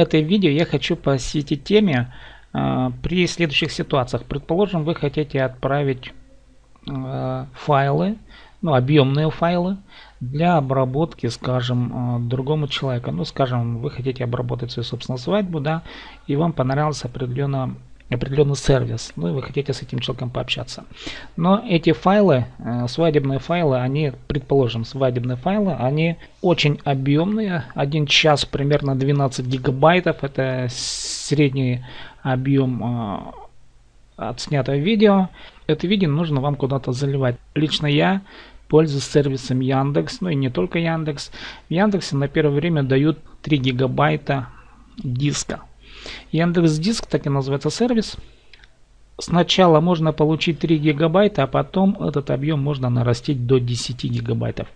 это видео я хочу посвятить теме при следующих ситуациях. Предположим, вы хотите отправить файлы, объемные файлы для обработки, скажем, другому человеку. Скажем, вы хотите обработать свою собственную свадьбу, да, и вам понравился определенный сервис, и вы хотите с этим человеком пообщаться. Но эти файлы, свадебные файлы, они очень объемные. 1 час примерно 12 гигабайтов. Это средний объем отснятого видео. Это видео нужно вам куда-то заливать. Лично я пользуюсь сервисом Яндекс, и не только Яндекс. В Яндексе на первое время дают 3 гигабайта диска. Яндекс.Диск, так и называется сервис. Сначала можно получить 3 гигабайта, а потом этот объем можно нарастить до 10 гигабайтов.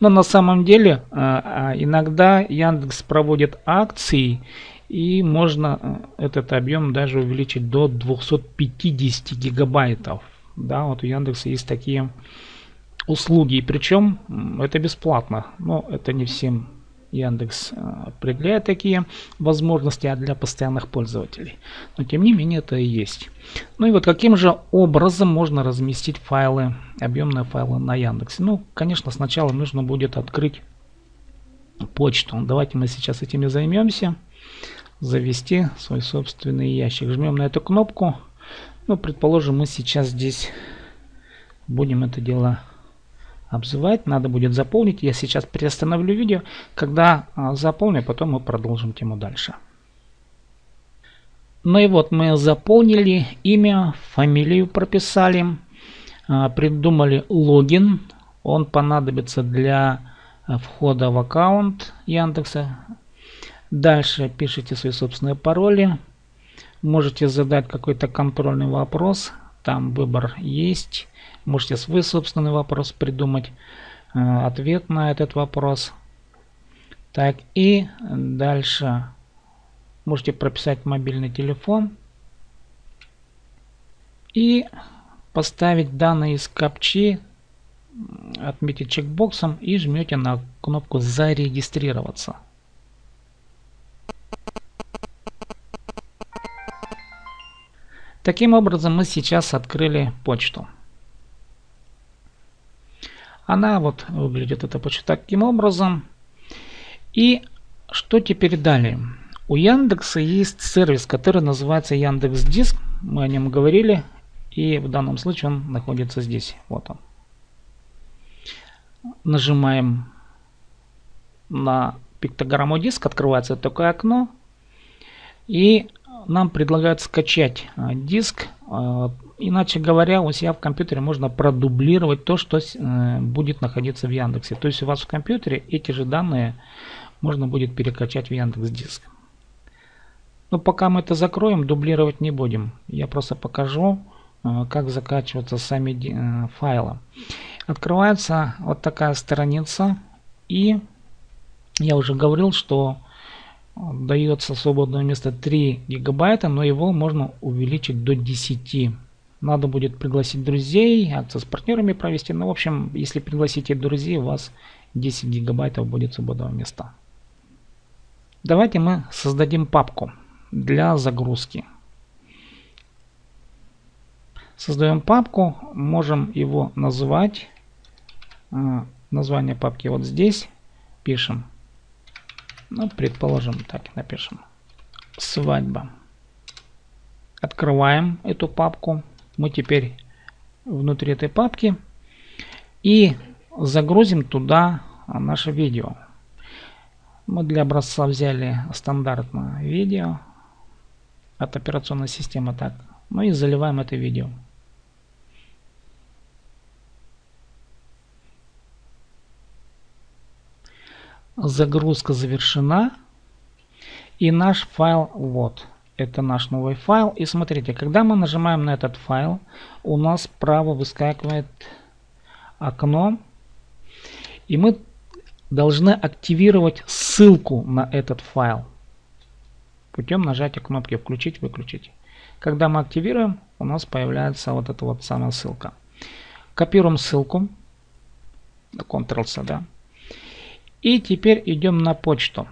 Но на самом деле иногда Яндекс проводит акции, и можно этот объем даже увеличить до 250 гигабайтов. Да, вот у Яндекса есть такие услуги, и причем это бесплатно. Но это не всем Яндекс определяет такие возможности, а для постоянных пользователей. Но тем не менее это и есть. И вот каким же образом можно разместить файлы, объемные файлы на Яндексе? Конечно, сначала нужно будет открыть почту. Давайте мы сейчас этим и займемся. Завести свой собственный ящик. Жмем на эту кнопку. Предположим, мы сейчас здесь будем это дело обзывать. Надо будет заполнить. Я сейчас приостановлю видео. Когда заполню, потом мы продолжим тему дальше. И вот мы заполнили имя, фамилию прописали, придумали логин. Он понадобится для входа в аккаунт Яндекса. Дальше пишите свои собственные пароли. Можете задать какой-то контрольный вопрос. Там выбор есть. Можете свой собственный вопрос придумать. Ответ на этот вопрос. Так, и дальше можете прописать мобильный телефон. И поставить данные из капчи. Отметить чекбоксом и жмете на кнопку «Зарегистрироваться». Таким образом мы сейчас открыли почту. Она выглядит, эта почта, таким образом. И что теперь далее? У Яндекса есть сервис, который называется Яндекс.Диск. Мы о нем говорили. И в данном случае он находится здесь. Вот он. Нажимаем на пиктограмму диск. Открывается такое окно. И нам предлагают скачать диск. Иначе говоря, у себя в компьютере можно продублировать то, что будет находиться в Яндексе. То есть у вас в компьютере эти же данные можно будет перекачать в Яндекс.Диск. Но пока мы это закроем, дублировать не будем. Я просто покажу, как закачиваются сами файлы. Открывается вот такая страница. И я уже говорил, что дается свободное место 3 гигабайта, но его можно увеличить до 10. Надо будет пригласить друзей, акцию с партнерами провести. В общем, если пригласите друзей, у вас 10 гигабайтов будет свободного места. Давайте мы создадим папку для загрузки. Создаем папку, можем его назвать. Название папки вот здесь пишем. Предположим, так и напишем. Свадьба. Открываем эту папку. Мы теперь внутри этой папки. И загрузим туда наше видео. Мы для образца взяли стандартное видео от операционной системы. Так. И заливаем это видео. Загрузка завершена. И наш файл вот. Это наш новый файл. И смотрите, когда мы нажимаем на этот файл, у нас справа выскакивает окно. И мы должны активировать ссылку на этот файл путем нажатия кнопки «Включить-выключить». Когда мы активируем, у нас появляется вот эта вот самая ссылка. Копируем ссылку. Ctrl-C, да. И теперь идем на почту.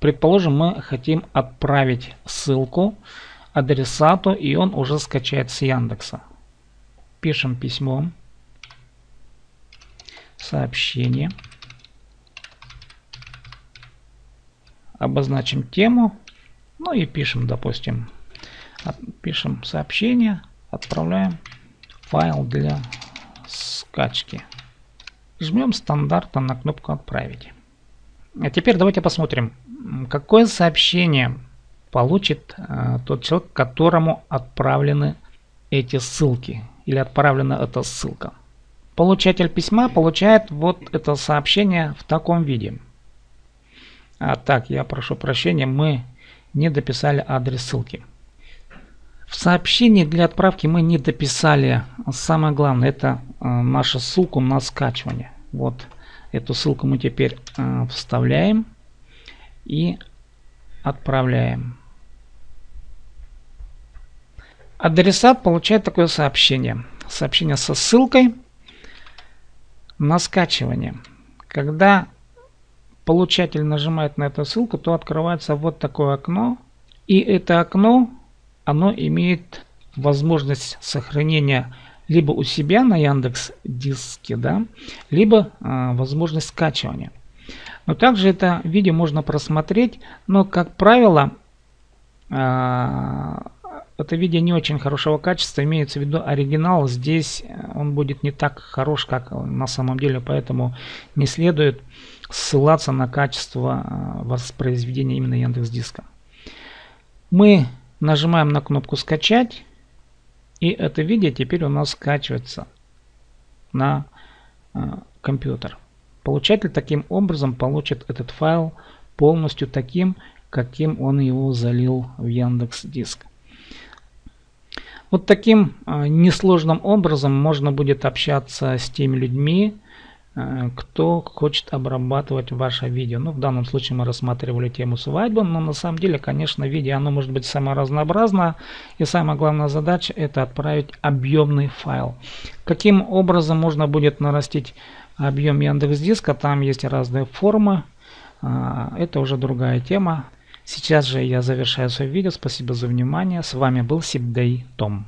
предположим, мы хотим отправить ссылку адресату, и он уже скачает с Яндекса. Пишем письмо, сообщение, обозначим тему, ну и пишем, допустим, пишем сообщение, отправляем файл для скачки. Жмем стандартно на кнопку «Отправить». А теперь давайте посмотрим, какое сообщение получит тот человек, которому отправлены эти ссылки или отправлена эта ссылка. Получатель письма получает вот это сообщение в таком виде. Так, я прошу прощения, мы не дописали адрес ссылки. В сообщении для отправки мы не дописали самое главное, это нашу ссылку на скачивание. Вот эту ссылку мы теперь вставляем и отправляем. Адресат получает такое сообщение. Сообщение со ссылкой на скачивание. Когда получатель нажимает на эту ссылку, то открывается вот такое окно. И это окно, оно имеет возможность сохранения либо у себя на Яндекс.Диске, да, либо возможность скачивания. Но также это видео можно просмотреть, но, как правило, это видео не очень хорошего качества, имеется в виду оригинал. Здесь он будет не так хорош, как на самом деле, поэтому не следует ссылаться на качество воспроизведения именно Яндекс.Диска. Мы нажимаем на кнопку «Скачать», и это видео теперь у нас скачивается на компьютер. Получатель таким образом получит этот файл полностью таким, каким он его залил в Яндекс.Диск. Вот таким несложным образом можно будет общаться с теми людьми, кто хочет обрабатывать ваше видео. Ну, в данном случае мы рассматривали тему свадьбы, но на самом деле, конечно, видео оно может быть самое разнообразное. И самая главная задача — это отправить объемный файл. Каким образом можно будет нарастить объем Яндекс.Диска? Там есть разные формы. Это уже другая тема. Сейчас же я завершаю свое видео. Спасибо за внимание. С вами был Сибдей Том.